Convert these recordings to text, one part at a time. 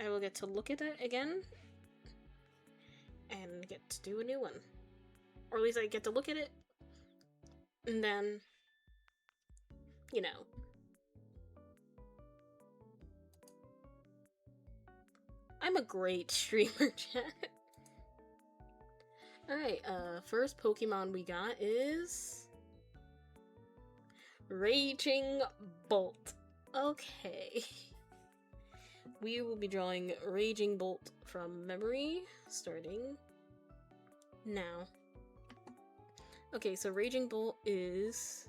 I will get to look at it again and get to do a new one. Or at least I get to look at it and then, you know. I'm a great streamer, chat. Alright, first Pokemon we got is Raging Bolt. Okay. We will be drawing Raging Bolt from memory, starting now. Okay, so Raging Bolt is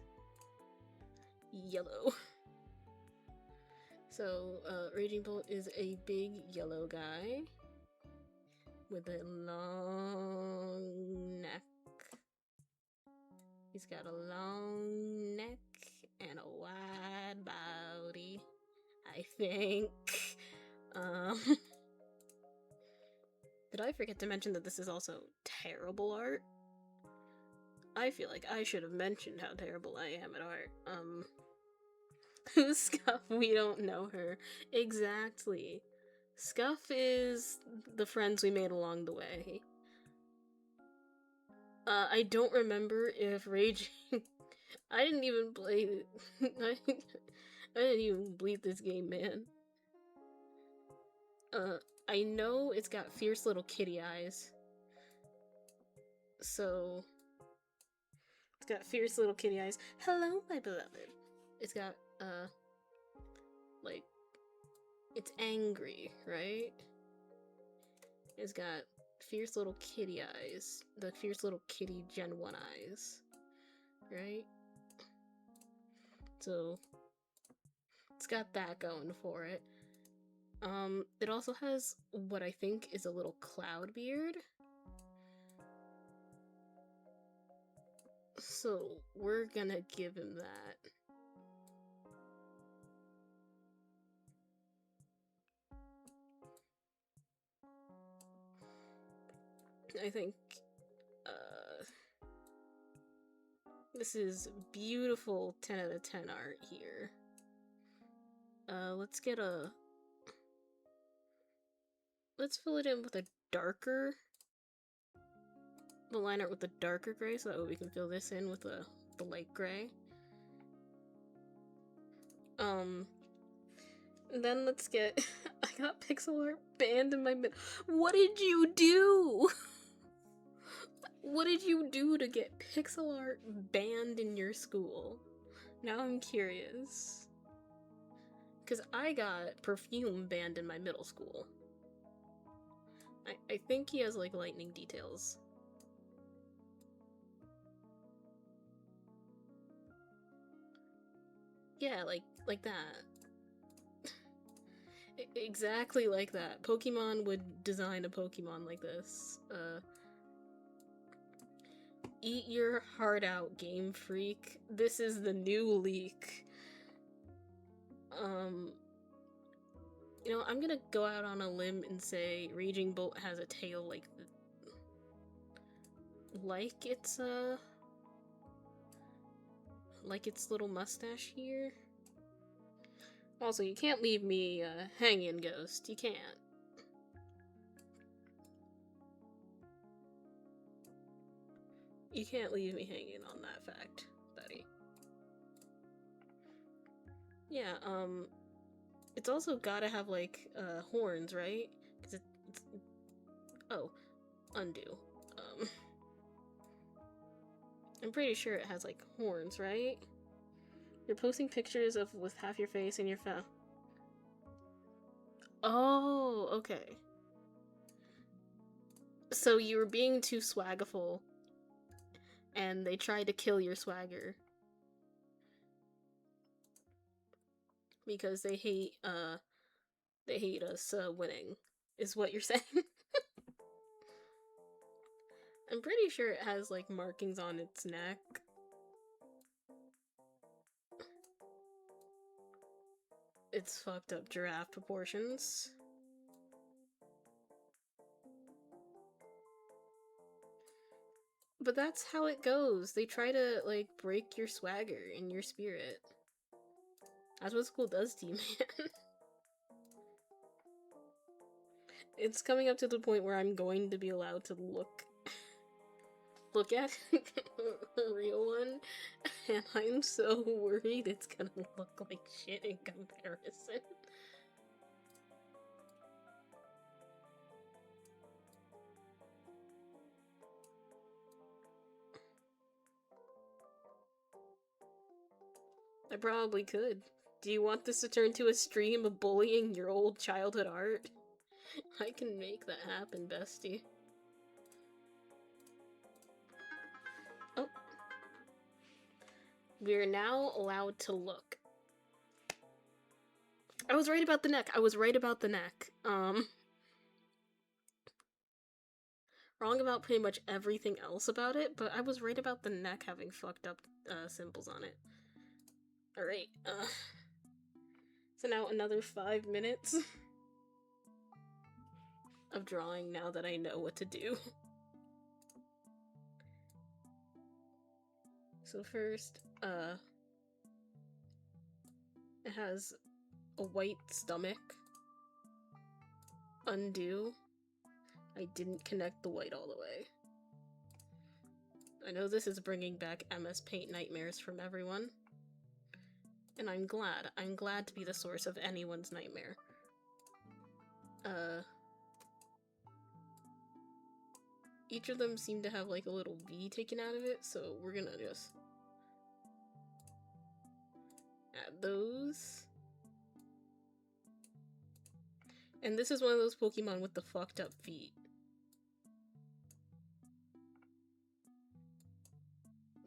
yellow. So, Raging Bolt is a big yellow guy with a long neck. He's got a long neck and a wide body, I think. Did I forget to mention that this is also terrible art? I feel like I should have mentioned how terrible I am at art. Who's Scuff? We don't know her. Exactly. Scuff is the friends we made along the way. I don't remember if Raging... I didn't even play it. I didn't even bleed this game, man. I know it's got fierce little kitty eyes. So... It's got fierce little kitty eyes. Hello, my beloved. It's got, like... It's angry, right? It's got fierce little kitty eyes. The fierce little kitty Gen 1 eyes. Right? So, it's got that going for it. It also has what I think is a little cloud beard. So, we're gonna give him that. I think, this is beautiful 10 out of 10 art here. Let's get a... Let's fill it in with a darker... The line art with the darker gray, so that way we can fill this in with the light gray. And then let's get... I got pixel art banned in my mid... What did you do? What did you do to get pixel art banned in your school? Now I'm curious. Because I got perfume banned in my middle school. I think he has, like, lightning details. Yeah, like that. Exactly like that. Pokemon would design a Pokemon like this. Eat your heart out, Game Freak. This is the new leak. You know, I'm gonna go out on a limb and say Raging Bolt has a tail like its little mustache here. Also, you can't leave me hanging, Ghost. You can't. You can't leave me hanging on that fact, buddy. Yeah, it's also gotta have, like, horns, right? Because it's... Oh, undo. I'm pretty sure it has, like, horns, right? You're posting pictures of with half your face and your phone. Oh, okay. So you were being too swaggerful, and they tried to kill your swagger. Because they hate us winning, is what you're saying. I'm pretty sure it has, like, markings on its neck. It's fucked up giraffe proportions. But that's how it goes. They try to, like, break your swagger and your spirit. That's what school does to you, man. it's coming up to the point where I'm going to be allowed to look at a real one, and I'm so worried it's gonna look like shit in comparison. I probably could. Do you want this to turn to a stream of bullying your old childhood art? I can make that happen, bestie. Oh. We're now allowed to look. I was right about the neck. Wrong about pretty much everything else about it, but I was right about the neck having fucked up symbols on it. Alright, so now another 5 minutes of drawing now that I know what to do. So first, it has a white stomach. Undo. I didn't connect the white all the way. I know this is bringing back MS Paint nightmares from everyone. And I'm glad. I'm glad to be the source of anyone's nightmare. Each of them seem to have like a little V taken out of it, so we're gonna just add those. And this is one of those Pokemon with the fucked up feet.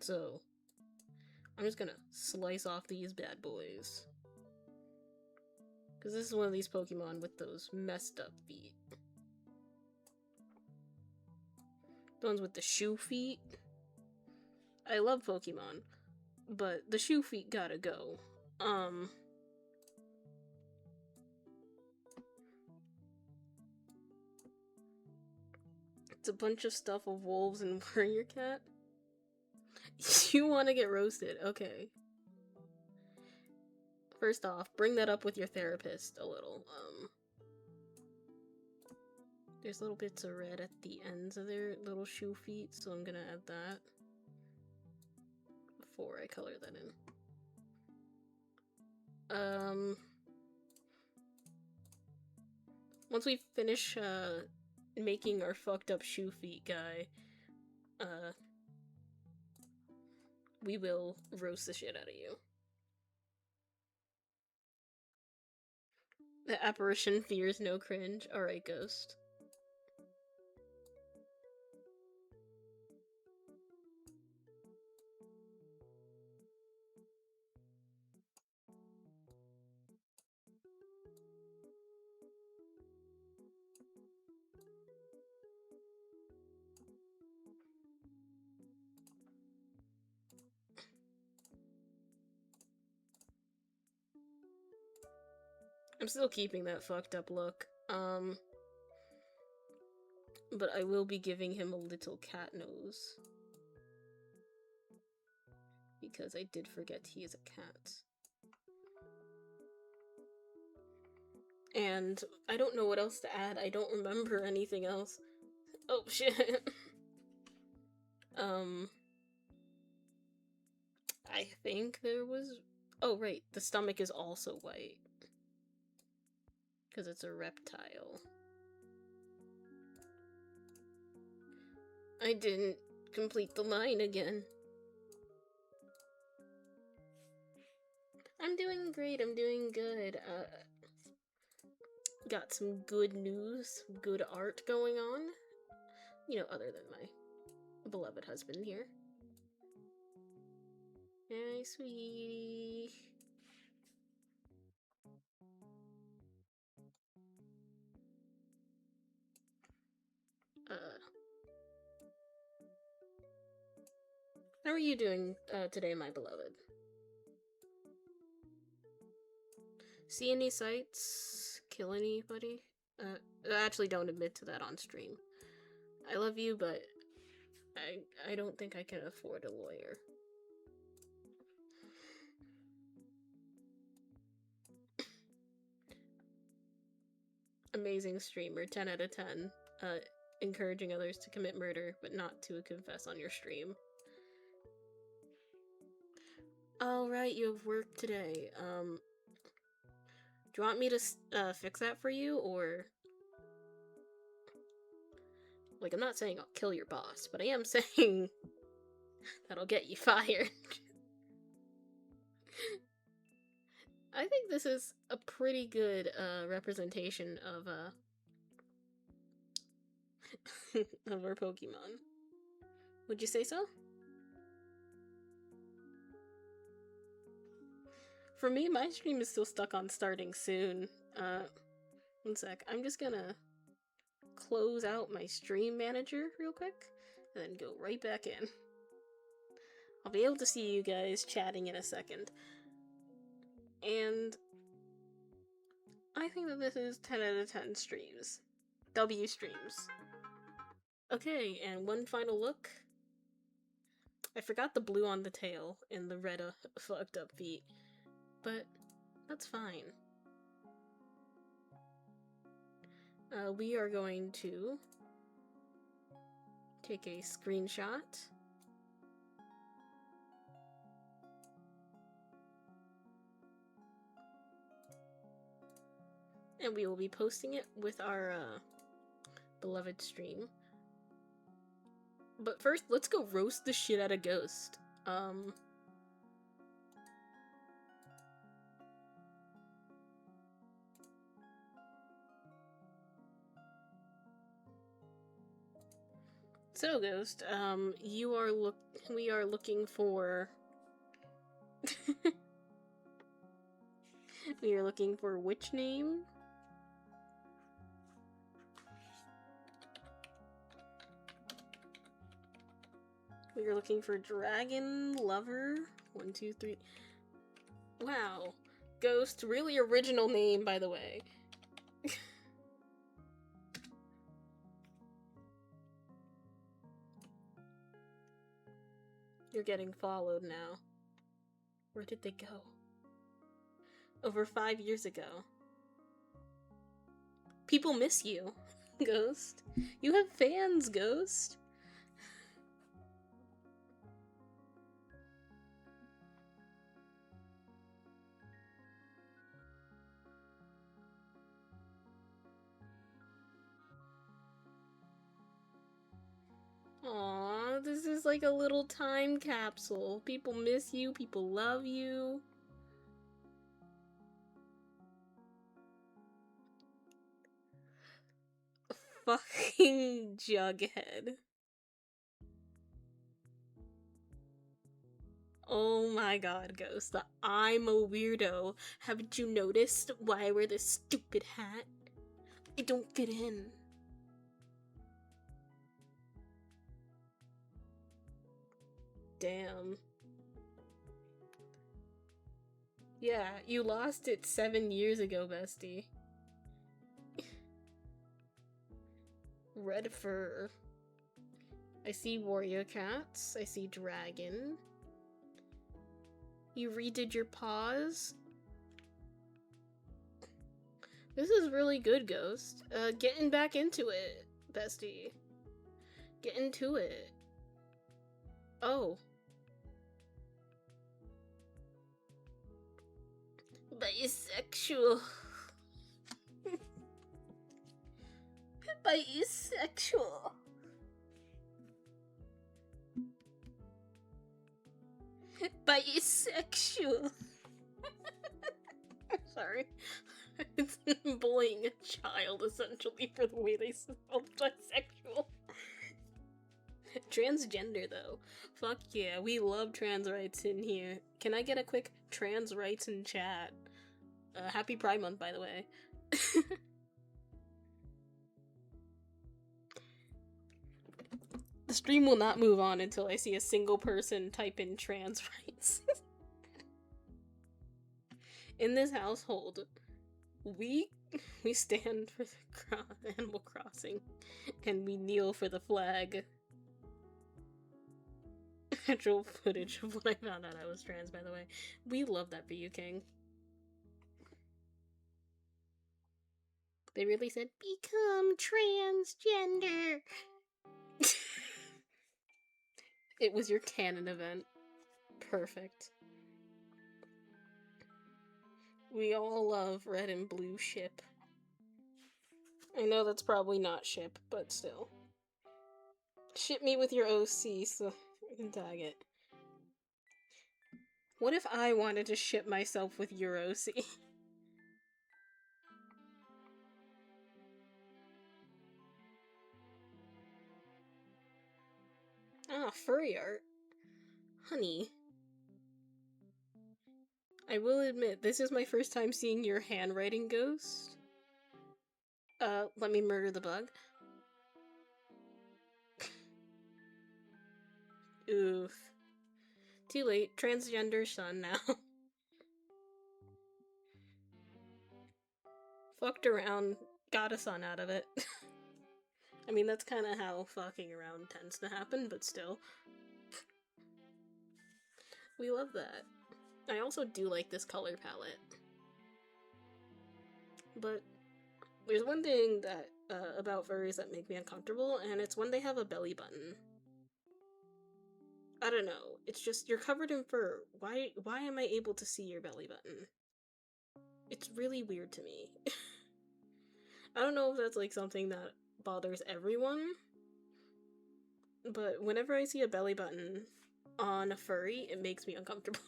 So, I'm just gonna slice off these bad boys. Because this is one of these Pokemon with those messed up feet. The ones with the shoe feet. I love Pokemon, but the shoe feet gotta go. It's a bunch of stuff of wolves and warrior cat. You want to get roasted, okay. First off, bring that up with your therapist a little. There's little bits of red at the ends of their little shoe feet, so I'm gonna add that before I color that in. Once we finish, making our fucked up shoe feet guy, we will roast the shit out of you. The apparition fears no cringe. Alright, Ghost. I'm still keeping that fucked up look. But I will be giving him a little cat nose. Because I did forget he is a cat. And I don't know what else to add. I don't remember anything else. Oh, shit. I think there was... Oh, right. The stomach is also white. Because it's a reptile. I didn't complete the line again. I'm doing great. I'm doing good. Got some good news, good art going on. You know, other than my beloved husband here. Hey, sweetie. How are you doing today, my beloved? See any sights? Kill anybody? Actually, don't admit to that on stream. I love you, but I don't think I can afford a lawyer. amazing streamer, 10 out of 10. Encouraging others to commit murder, but not to confess on your stream. Alright, you have work today. Do you want me to fix that for you, or... Like, I'm not saying I'll kill your boss, but I am saying that I'll get you fired. I think this is a pretty good representation of of our Pokemon. Would you say so? For me, my stream is still stuck on starting soon. One sec. I'm just gonna close out my stream manager real quick, and then go right back in. I'll be able to see you guys chatting in a second. And I think that this is 10 out of 10 streams. W streams. Okay, and one final look. I forgot the blue on the tail and the red fucked up feet, but that's fine. We are going to take a screenshot. And we will be posting it with our beloved stream. But first, let's go roast the shit out of Ghost. So, Ghost, we are looking for... we are looking for which name? We are looking for Dragon Lover. 1, 2, 3. Wow. Ghost, really original name, by the way. You're getting followed now. Where did they go? Over 5 years ago. People miss you, Ghost. You have fans, Ghost. Aww, this is like a little time capsule. People miss you, people love you. Fucking Jughead. Oh my god, Ghost. I'm a weirdo. Haven't you noticed why I wear this stupid hat? I don't fit in. Damn. Yeah, you lost it 7 years ago, bestie. Red fur. I see warrior cats. I see dragon. You redid your paws. This is really good, Ghost. Getting back into it, bestie. Get into it. Oh. Bisexual. Bisexual. Bisexual. Sorry. It's bullying a child, essentially, for the way they spelled bisexual. Transgender, though. Fuck yeah, we love trans rights in here. Can I get a quick trans rights in chat? Happy Pride Month, by the way. The stream will not move on until I see a single person type in trans rights. In this household, we stand for the Animal Crossing, and we kneel for the flag. Actual footage of when I found out I was trans, by the way. We love that for you, King. They really said, become transgender. It was your canon event. Perfect. We all love red and blue ship. I know that's probably not ship, but still. Ship me with your OC so I can tag it. What if I wanted to ship myself with your OC? Ah, furry art. Honey. I will admit, this is my first time seeing your handwriting ghost. Let me murder the bug. Oof. Too late. Transgender son now. Fucked around. Got a son out of it. I mean, that's kind of how fucking around tends to happen, but still. We love that. I also do like this color palette. But there's one thing that about furries that make me uncomfortable, and it's when they have a belly button. I don't know. It's just, you're covered in fur. Why am I able to see your belly button? It's really weird to me. I don't know if that's like something that bothers everyone, but whenever I see a belly button on a furry, it makes me uncomfortable.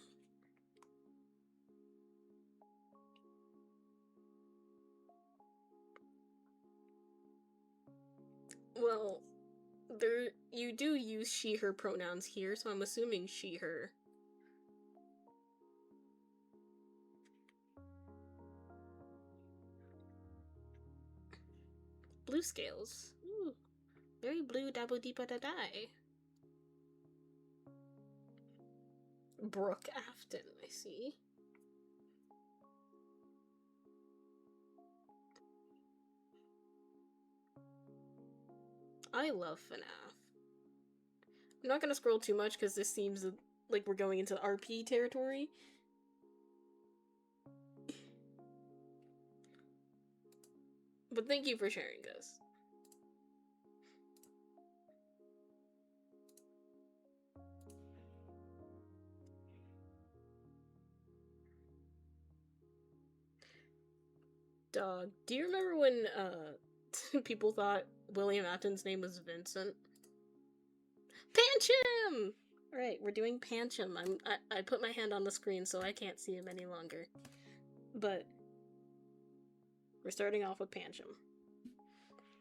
Well, you do use she, her pronouns here, so I'm assuming she, her. Blue scales. Ooh. Very blue dabble deepa da die. Brooke Afton, I see. I love FNAF. I'm not gonna scroll too much because this seems like we're going into RP territory. But thank you for sharing this. Dog, do you remember when people thought William Afton's name was Vincent? Pancham! Alright, we're doing Pancham. I put my hand on the screen so I can't see him any longer. But we're starting off with Pancham.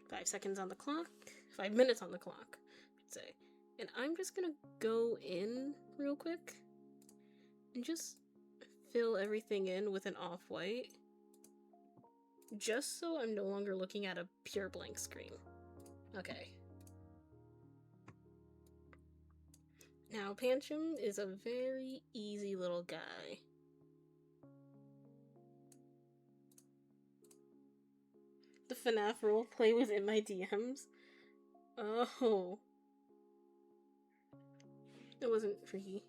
5 seconds on the clock. 5 minutes on the clock, I should say. And I'm just gonna go in real quick and just fill everything in with an off-white. Just so I'm no longer looking at a pure blank screen. Okay. Now, Pancham is a very easy little guy. The FNAF roleplay was in my DMs. Oh. It wasn't free.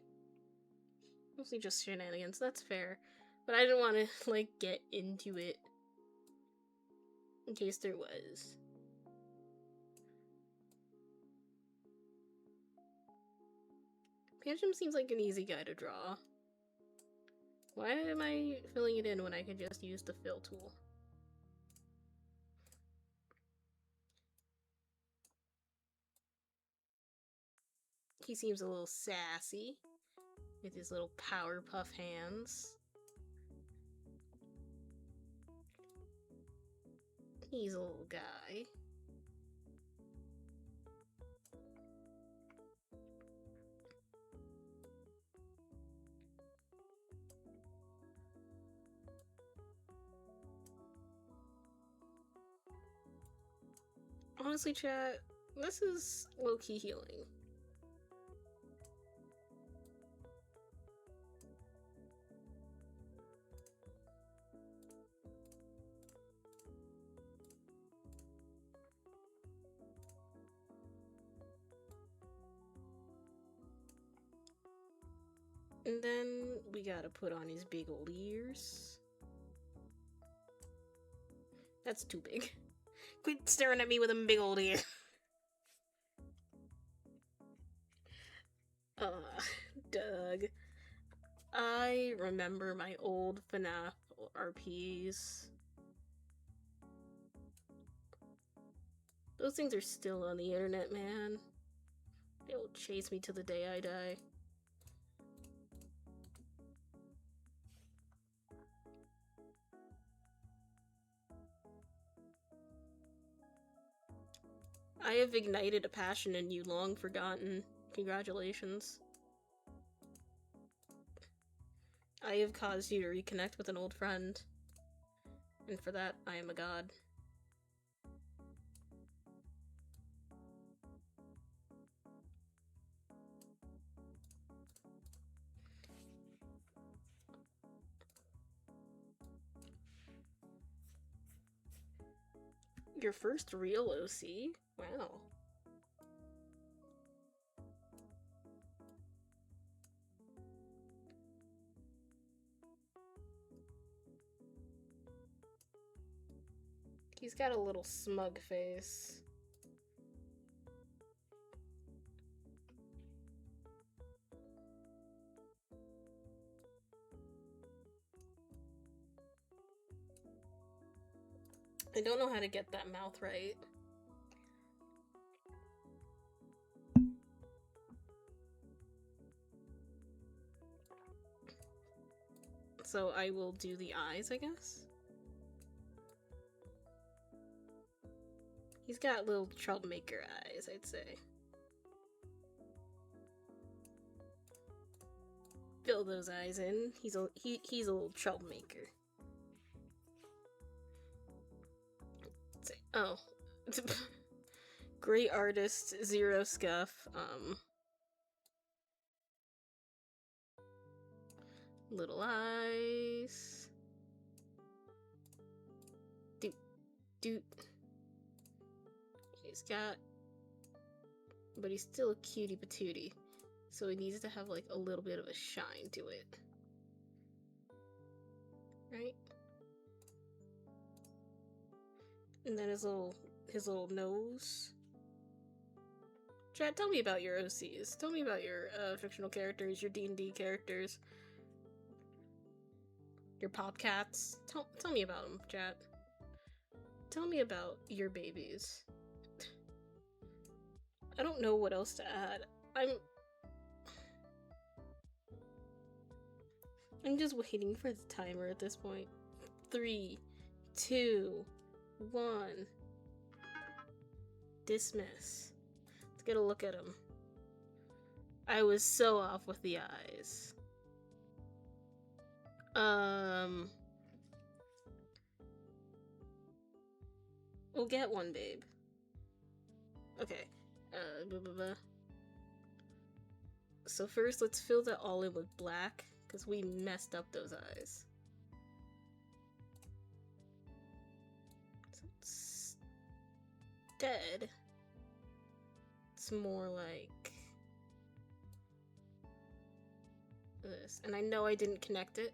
Mostly just shenanigans, that's fair. But I didn't want to, like, get into it. In case there was. Pancham seems like an easy guy to draw. Why am I filling it in when I could just use the fill tool? He seems a little sassy with his little Powerpuff hands. He's a little guy. Honestly, chat, this is low-key healing. And then we gotta put on his big old ears. That's too big. Quit staring at me with them big old ears. Doug. I remember my old FNAF RPs. Those things are still on the internet, man. They will chase me to the day I die. I have ignited a passion in you long forgotten. Congratulations. I have caused you to reconnect with an old friend. And for that, I am a god. Your first real OC? Wow. He's got a little smug face. I don't know how to get that mouth right. So I will do the eyes, I guess? He's got little troublemaker eyes, I'd say. Fill those eyes in. He's a little troublemaker. Say, oh. Great artist, zero scuff. Little eyes. Doot. He's got, but he's still a cutie patootie, so he needs to have like a little bit of a shine to it, right? And then his little nose. Chad, tell me about your OCs. Tell me about your fictional characters, your D&D characters, your popcats. Tell me about them, Chad. Tell me about your babies. I don't know what else to add. I'm just waiting for the timer at this point. 3, 2, 1. Dismiss. Let's get a look at him. I was so off with the eyes. We'll get one, babe. Okay. Blah, blah, blah. So first, let's fill that all in with black, because we messed up those eyes. So instead, it's more like this. And I know I didn't connect it.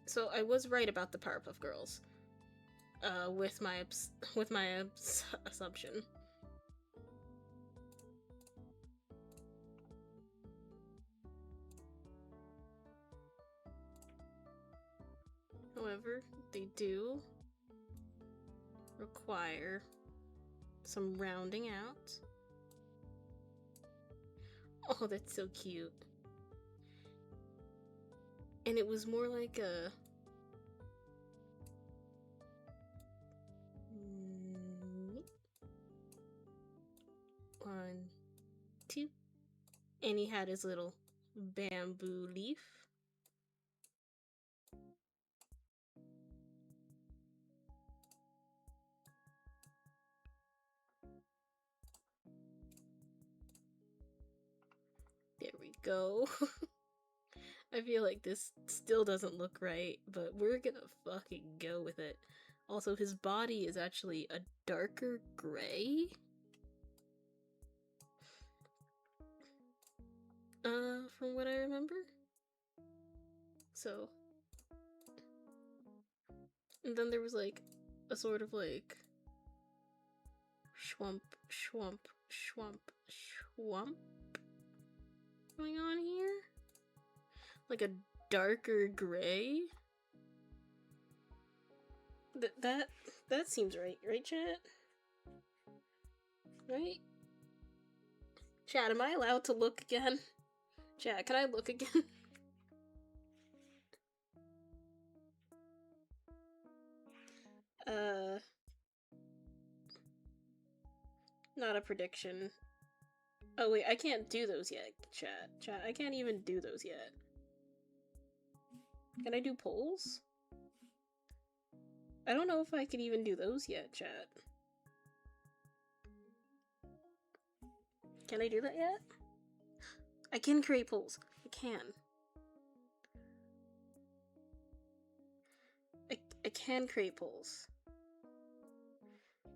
So I was right about the Powerpuff Girls, with my assumption. However, they do require some rounding out. Oh, that's so cute. And it was more like a... 1, 2. And he had his little bamboo leaf. There we go. I feel like this still doesn't look right, but we're gonna fucking go with it. Also, his body is actually a darker gray. From what I remember. So, and then there was like a sort of like schwump, schwump, schwump, schwump going on here, like a darker gray. That seems right, chat? Right? Chat, am I allowed to look again? Chat, can I look again? Not a prediction. Oh wait, I can't do those yet, chat. Chat, I can't even do those yet. Can I do polls? I don't know if I can even do those yet, chat. Can I do that yet? I can create polls. I can. I can create polls.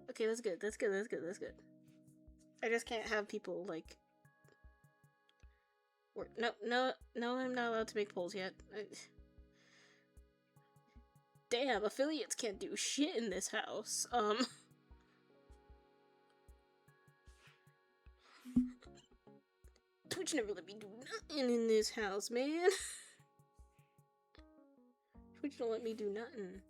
Okay, that's good. That's good. That's good. That's good. I just can't have people like. Or no, I'm not allowed to make polls yet. Damn, affiliates can't do shit in this house. Twitch never let me do nothing in this house, man. Twitch don't let me do nothing.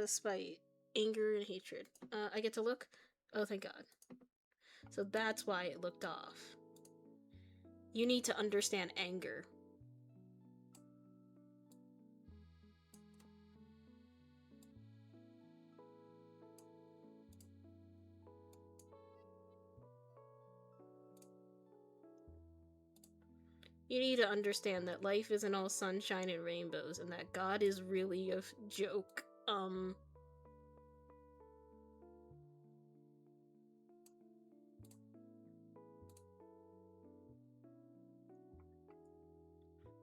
Spite, anger, and hatred. I get to look? Oh, thank God. So that's why it looked off. You need to understand anger. You need to understand that life isn't all sunshine and rainbows, and that God is really a joke.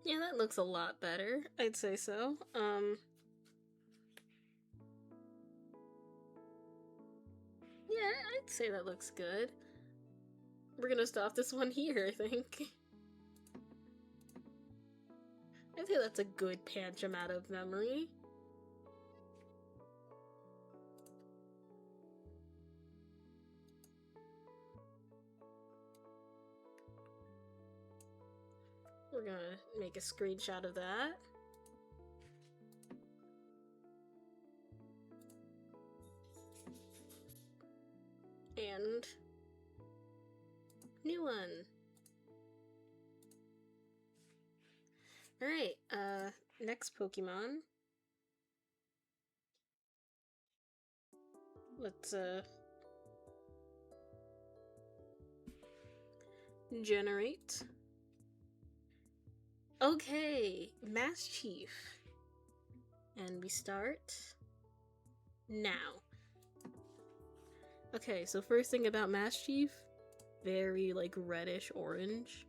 Yeah, that looks a lot better. I'd say so. Yeah, I'd say that looks good. We're gonna stop this one here, I think. I think that's a good Pancham out of memory. We're gonna make a screenshot of that. And new one. Alright, next Pokemon. Let's, generate. Okay, Mass Chief. And we start now. Okay, so first thing about Mass Chief, very, like, reddish orange.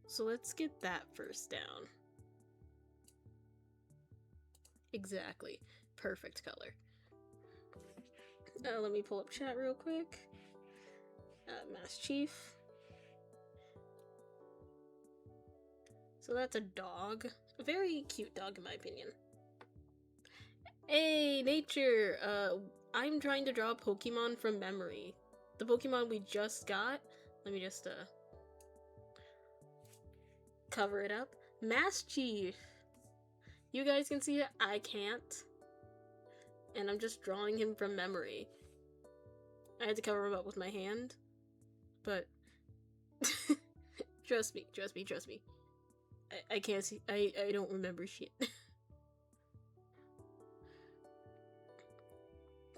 So let's get that first down. Exactly. Perfect color. Let me pull up chat real quick. Mass Chief. So that's a dog. A very cute dog in my opinion. Hey, nature! I'm trying to draw a Pokemon from memory. The Pokemon we just got. Let me just, cover it up. Mass Chief! You guys can see it, I can't. And I'm just drawing him from memory. I had to cover him up with my hand. But... trust me. I can't see. I don't remember shit.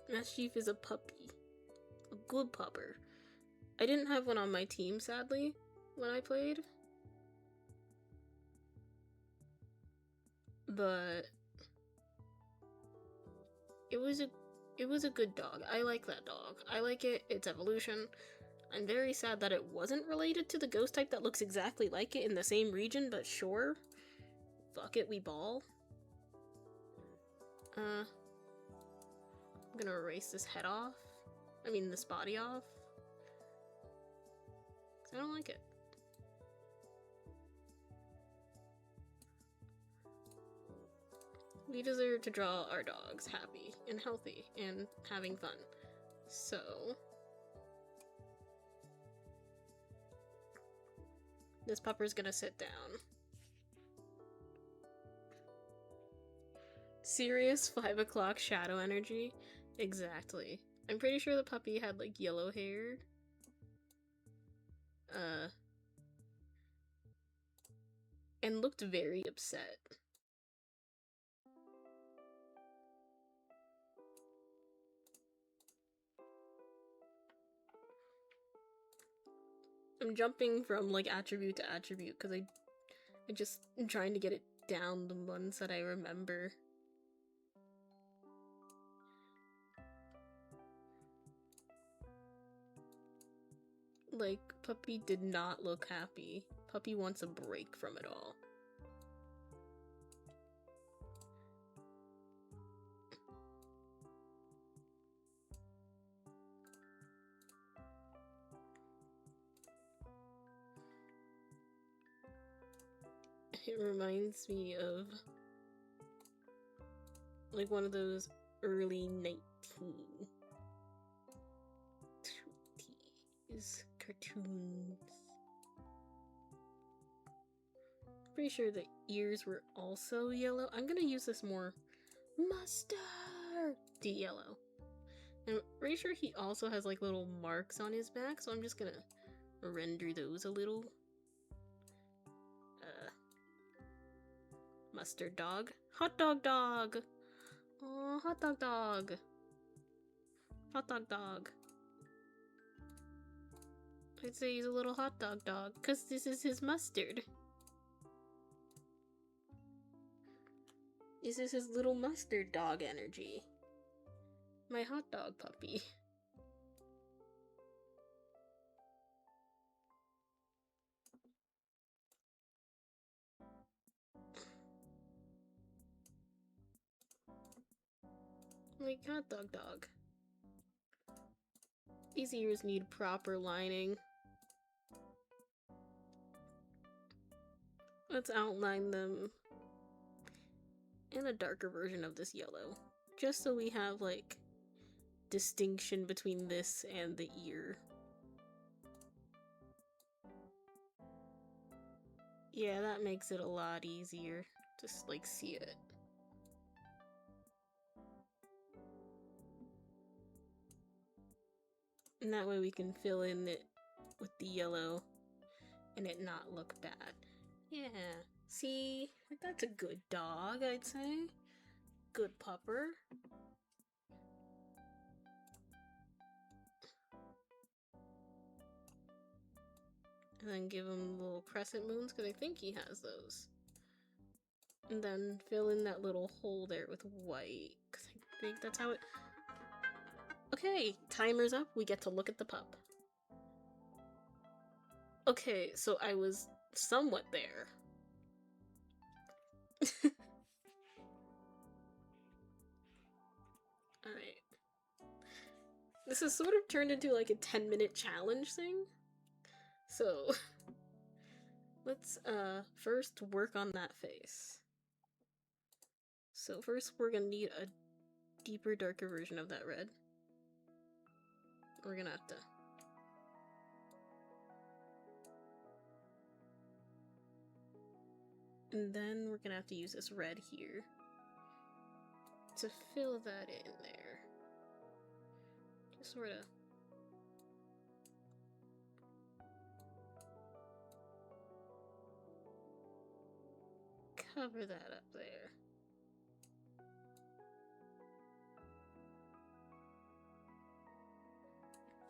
Mass Chief is a puppy. A good pupper. I didn't have one on my team, sadly, when I played. But it was a good dog. I like that dog. I like it, its evolution. I'm very sad that it wasn't related to the ghost type that looks exactly like it in the same region, but sure. Fuck it, we ball. I'm gonna erase this head off. I mean, this body off. 'Cause I don't like it. We deserve to draw our dogs happy and healthy and having fun. So this pupper's gonna sit down. Serious 5 o'clock shadow energy? Exactly. I'm pretty sure the puppy had like yellow hair. And looked very upset. I'm jumping from like attribute to attribute because I just am trying to get it down the ones that I remember. Like, puppy did not look happy. Puppy wants a break from it all. It reminds me of like one of those early 1920s cartoons. Pretty sure the ears were also yellow. I'm gonna use this more mustard yellow. I'm pretty sure he also has like little marks on his back, so I'm just gonna render those a little. Mustard dog. Hot dog dog! Oh, hot dog dog! Hot dog dog. I'd say he's a little hot dog dog, because this is his mustard. This is his little mustard dog energy. My hot dog puppy. Like hot dog dog. These ears need proper lining. Let's outline them in a darker version of this yellow. Just so we have like distinction between this and the ear. Yeah, that makes it a lot easier. Just like see it. And that way we can fill in it with the yellow and it not look bad. Yeah, see? Like, that's a good dog, I'd say. Good pupper. And then give him little crescent moons, because I think he has those. And then fill in that little hole there with white, because I think that's how it... Okay, timer's up. We get to look at the pup. Okay, so I was somewhat there. Alright. This has sort of turned into like a 10-minute challenge thing. So, let's first work on that face. So first we're gonna need a deeper, darker version of that red. We're gonna have to... And then we're gonna have to use this red here to fill that in there. Just sort of... cover that up there.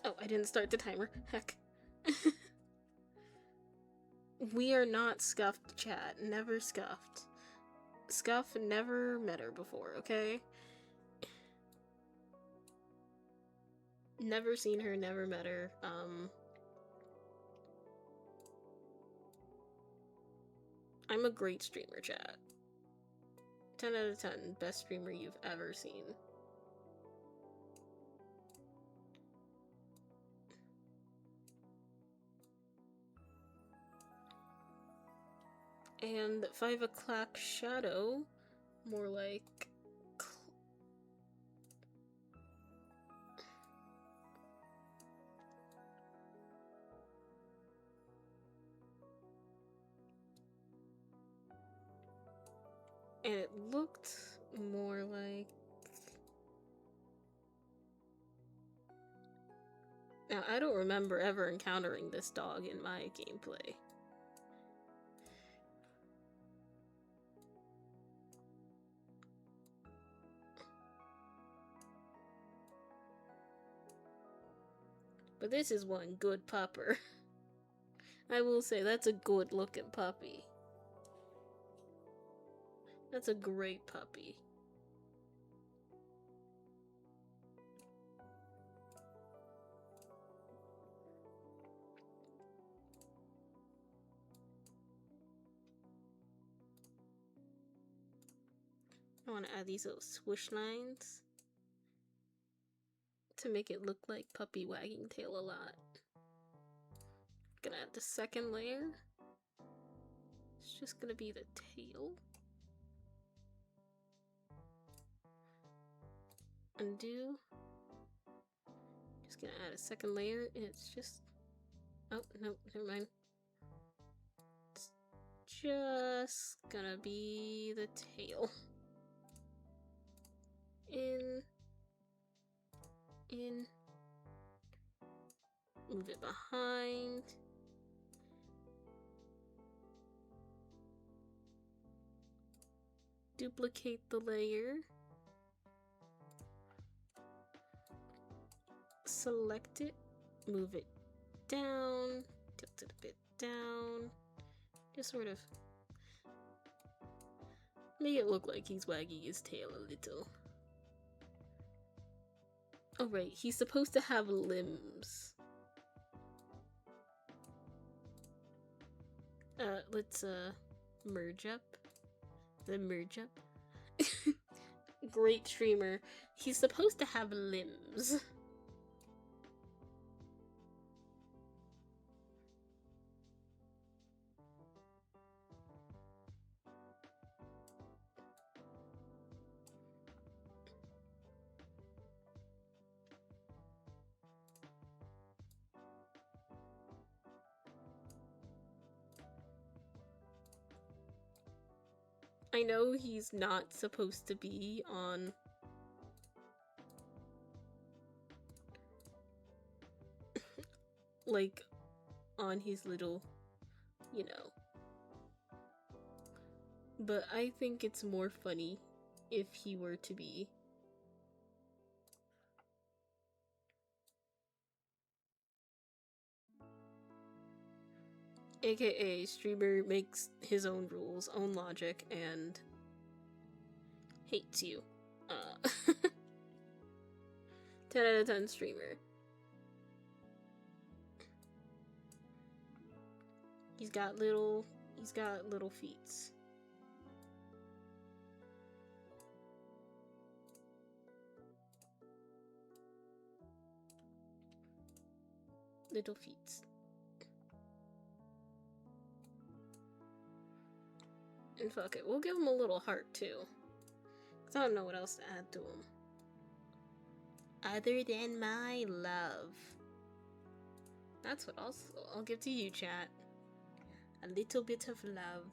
Oh, I didn't start the timer. Heck. We are not scuffed, chat. Never scuffed. Scuff never met her before, okay? Never seen her, never met her. I'm a great streamer, chat. 10 out of 10. Best streamer you've ever seen. And 5 o'clock shadow, more like and it looked more like, now I don't remember ever encountering this dog in my gameplay. But this is one good pupper. I will say that's a good looking puppy. That's a great puppy. I want to add these little swoosh lines to make it look like puppy wagging tail a lot. Gonna add the second layer. It's just gonna be the tail. Undo. Just gonna add a second layer, and it's just, oh no, never mind. It's just gonna be the tail. In, move it behind. Duplicate the layer. Select it, move it down, tilt it a bit down, just sort of make it look like he's wagging his tail a little. Oh right, he's supposed to have limbs. Let's merge up. The merge up. Great streamer. He's supposed to have limbs. I know he's not supposed to be on like on his little, you know, but I think it's more funny if he were to be. AKA streamer makes his own rules, own logic, and hates you. 10 out of 10 streamer. He's got little feet. Little feet. And fuck it, we'll give him a little heart too. Cause I don't know what else to add to him. Other than my love. That's what I'll give to you, chat. A little bit of love.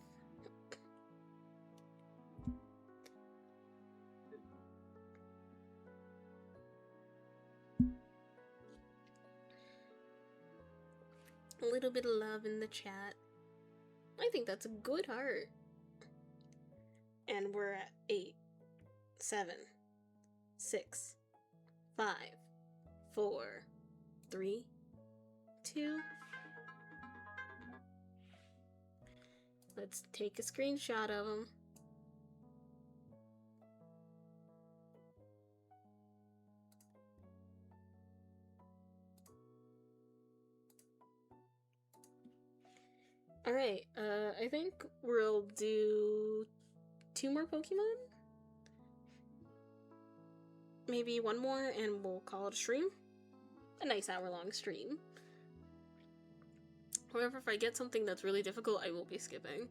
A little bit of love in the chat. I think that's a good heart. And we're at 8, 7, 6, 5, 4, 3, 2. Let's take a screenshot of him. Alright, I think we'll do 2 more Pokemon? Maybe 1 more and we'll call it a stream? A nice hour-long stream. However, if I get something that's really difficult, I will be skipping.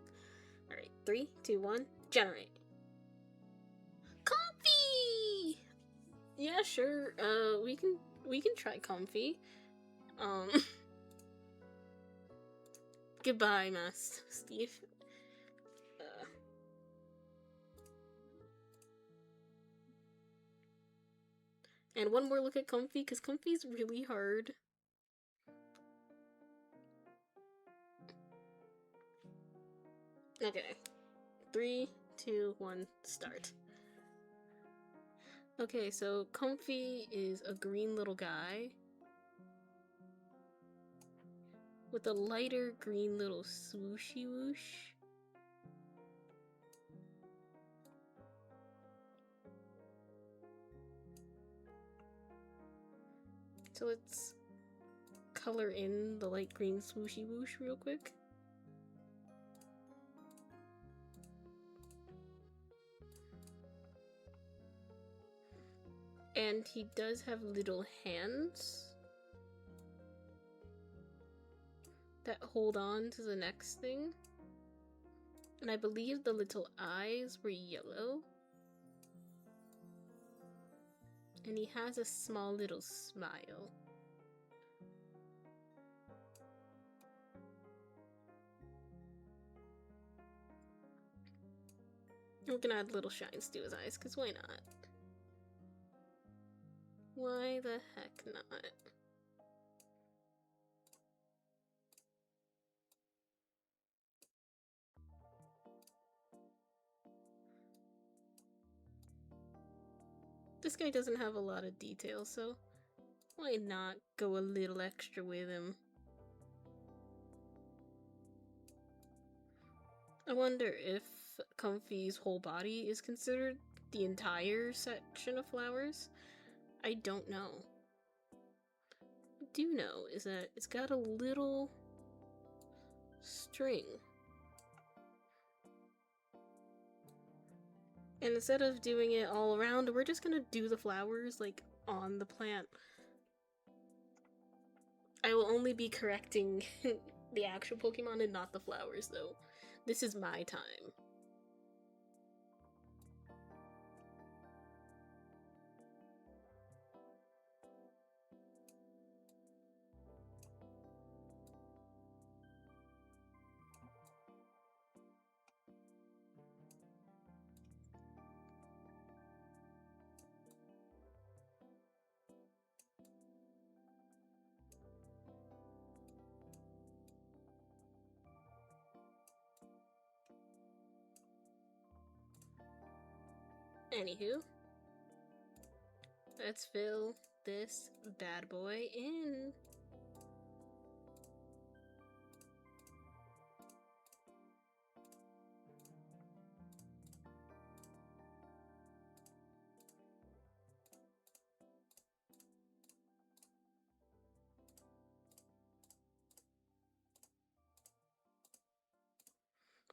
Alright, 3, 2, 1, generate. Comfy! Yeah, sure. We can try comfy. Goodbye, Master Steve. And one more look at comfy, because comfy's really hard. Okay. 3, 2, 1, start. Okay, so comfy is a green little guy with a lighter green little swooshy whoosh. So let's color in the light green swooshy whoosh real quick. And he does have little hands that hold on to the next thing. And I believe the little eyes were yellow. And he has a small little smile. We're gonna add little shines to his eyes, because why not? Why the heck not? This guy doesn't have a lot of detail, so why not go a little extra with him? I wonder if Comfy's whole body is considered the entire section of flowers. I don't know. What I do know is that it's got a little string. And instead of doing it all around, we're just gonna do the flowers, like, on the plant. I will only be correcting the actual Pokemon and not the flowers, though. This is my time. Anywho, let's fill this bad boy in.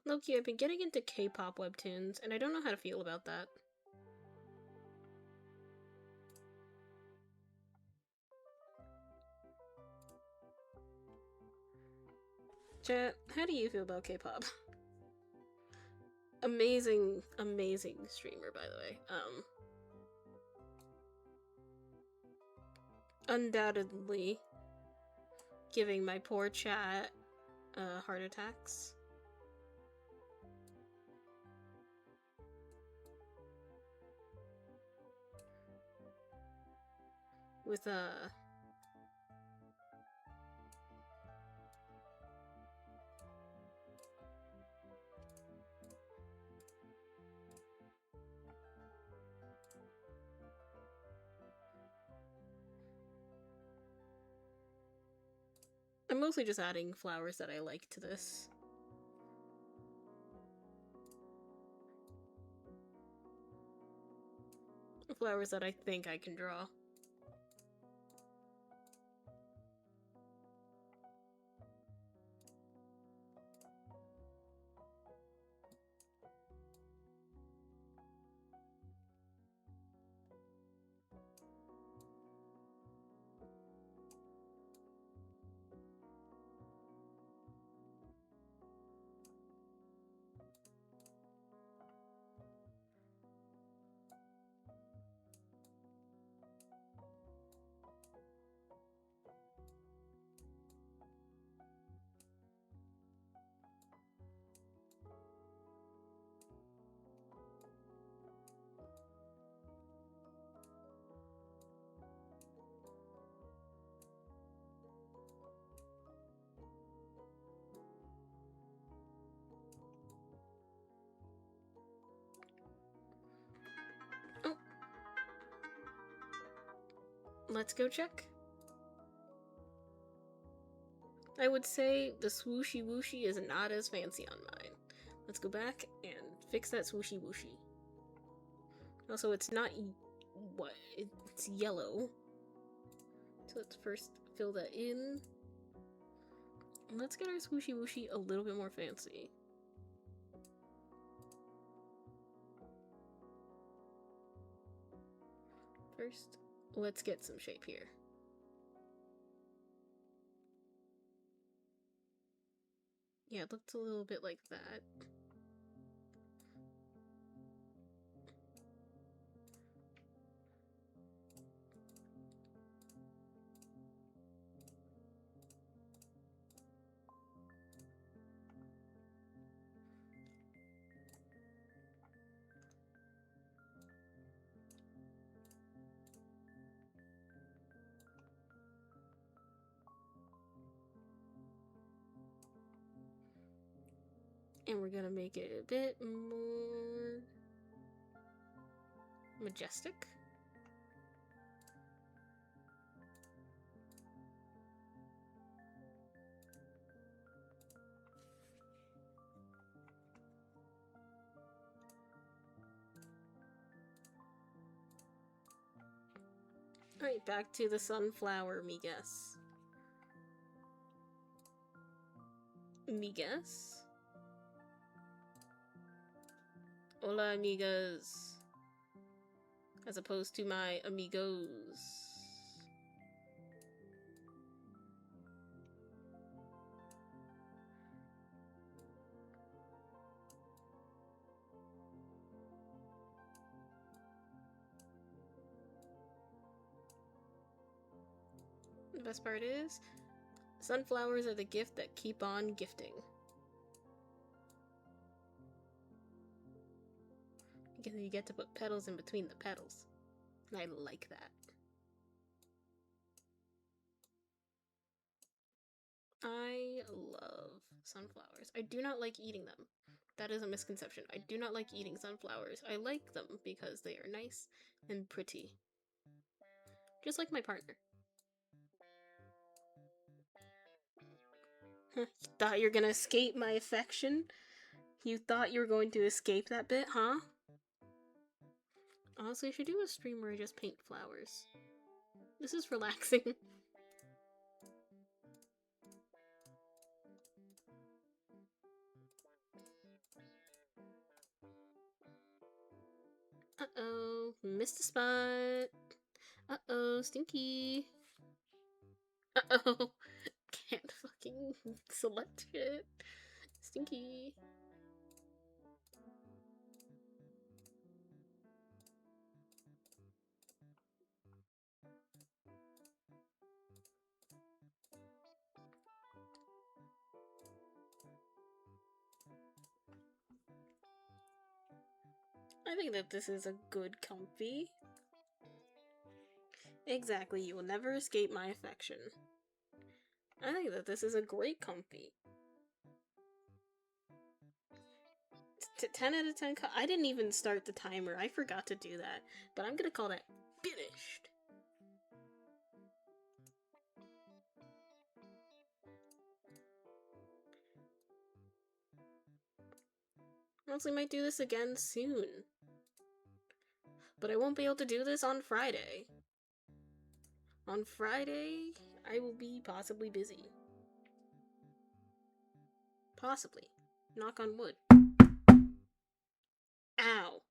Loki, I've been getting into K-pop webtoons, and I don't know how to feel about that. Chat, how do you feel about K-pop? Amazing, amazing streamer, by the way. Undoubtedly giving my poor chat heart attacks. With I'm mostly just adding flowers that I like to this. Flowers that I think I can draw. let's go check. I would say the swooshy wooshy is not as fancy on mine. Let's go back and fix that swooshy wooshy. Also, it's not what? It's yellow. So let's first fill that in. Let's get our swooshy wooshy a little bit more fancy. First, let's get some shape here. Yeah, it looks a little bit like that. And we're gonna make it a bit more majestic. Alright, back to the sunflower, me guess. Me guess? Hola, amigas. As opposed to my amigos. The best part is, sunflowers are the gift that keep on gifting. Because you get to put petals in between the petals. And I like that. I love sunflowers. I do not like eating them. That is a misconception. I do not like eating sunflowers. I like them because they are nice and pretty. Just like my partner. You thought you were gonna escape my affection? You thought you were going to escape that bit, huh? Honestly, I should do a stream where I just paint flowers. This is relaxing. Uh-oh, missed a spot. Uh-oh, stinky. Uh-oh, can't fucking select it. Stinky. I think that this is a good comfy. Exactly, you will never escape my affection. I think that this is a great comfy. 10 out of 10. I didn't even start the timer. I forgot to do that. But I'm gonna call that finished. Honestly, might do this again soon. But I won't be able to do this on Friday. On Friday, I will be possibly busy. Possibly. Knock on wood. Ow.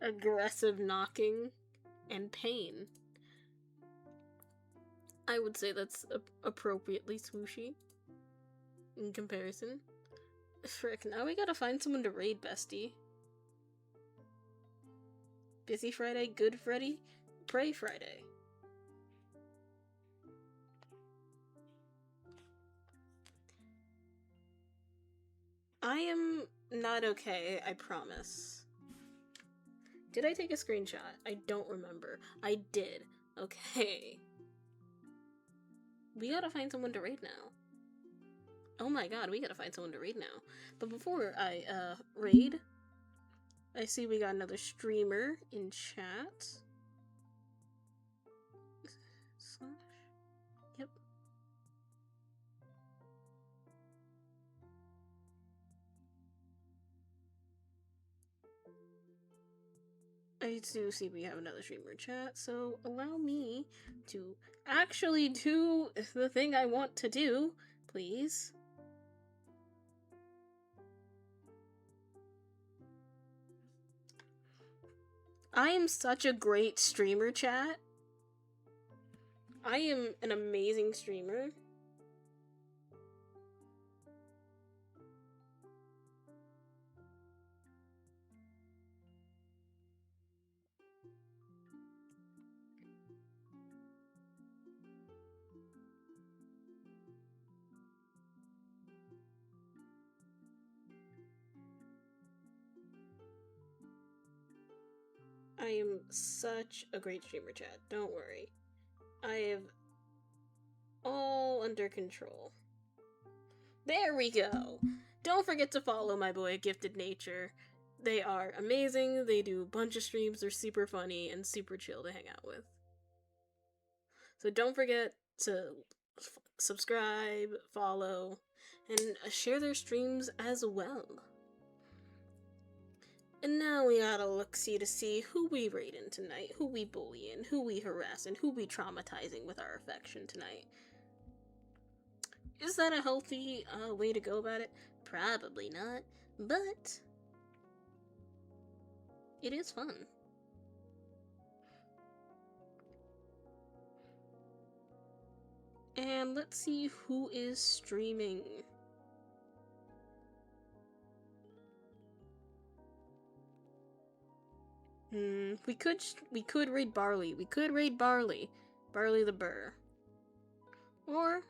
Aggressive knocking and pain. I would say that's appropriately swooshy in comparison. Frick, now we gotta find someone to raid, bestie. Busy Friday, Good Friday, Pray Friday. I am not okay, I promise. Did I take a screenshot? I don't remember. I did. Okay. We gotta find someone to raid now. Oh my god, we gotta find someone to raid now. But before I, raid, I see we got another streamer in chat. Yep. I do see we have another streamer in chat, so allow me to actually do the thing I want to do, please. I am such a great streamer, chat. I am an amazing streamer. I am such a great streamer, chat. Don't worry. I have all under control. There we go. Don't forget to follow my boy Gifted Nature. They are amazing. They do a bunch of streams. They're super funny and super chill to hang out with. So don't forget to subscribe, follow, and share their streams as well. And now we gotta look-see to see who we raiding tonight, who we bullying, who we harassing, who we traumatizing with our affection tonight. Is that a healthy way to go about it? Probably not, but it is fun. And let's see who is streaming. We could raid Barley. We could raid Barley. Barley the Burr. Or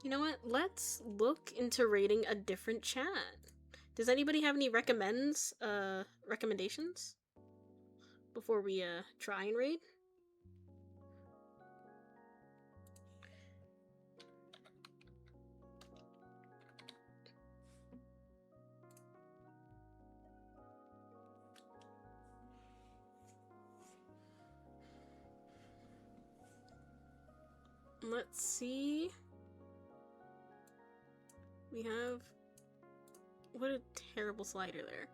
you know what? Let's look into raiding a different chat. Does anybody have any recommendations before we try and raid? Let's see. We have... What a terrible slider there.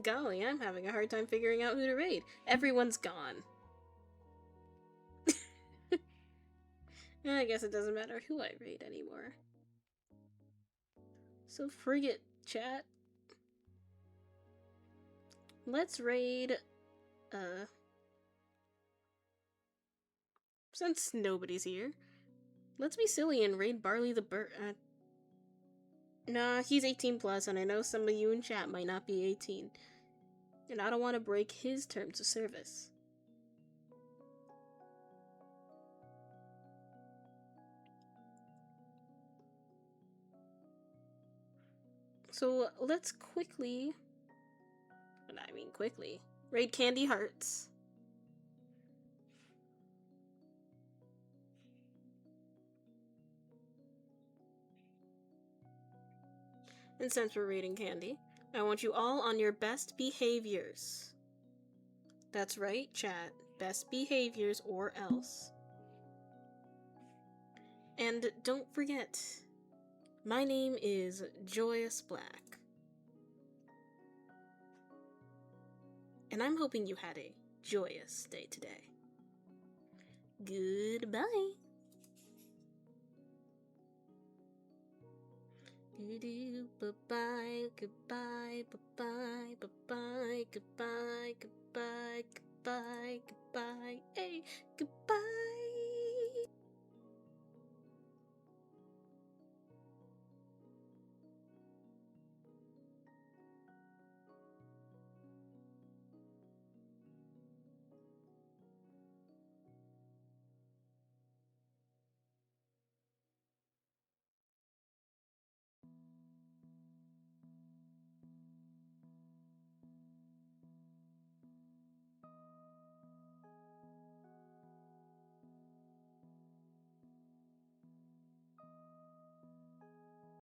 Golly, I'm having a hard time figuring out who to raid. Everyone's gone. I guess it doesn't matter who I raid anymore. So frigate, chat. Let's raid, since nobody's here, let's be silly and raid Barley the Burr. Nah, he's 18 plus, and I know some of you in chat might not be 18. And I don't want to break his terms of service. So let's quickly, raid Candy Hearts. And since we're raiding Candy, I want you all on your best behaviors. That's right, chat. Best behaviors or else. And don't forget, my name is Joyous Black. And I'm hoping you had a joyous day today. Goodbye. Bye-bye, goodbye, bye-bye, bye-bye, goodbye, goodbye, goodbye, goodbye, hey, goodbye.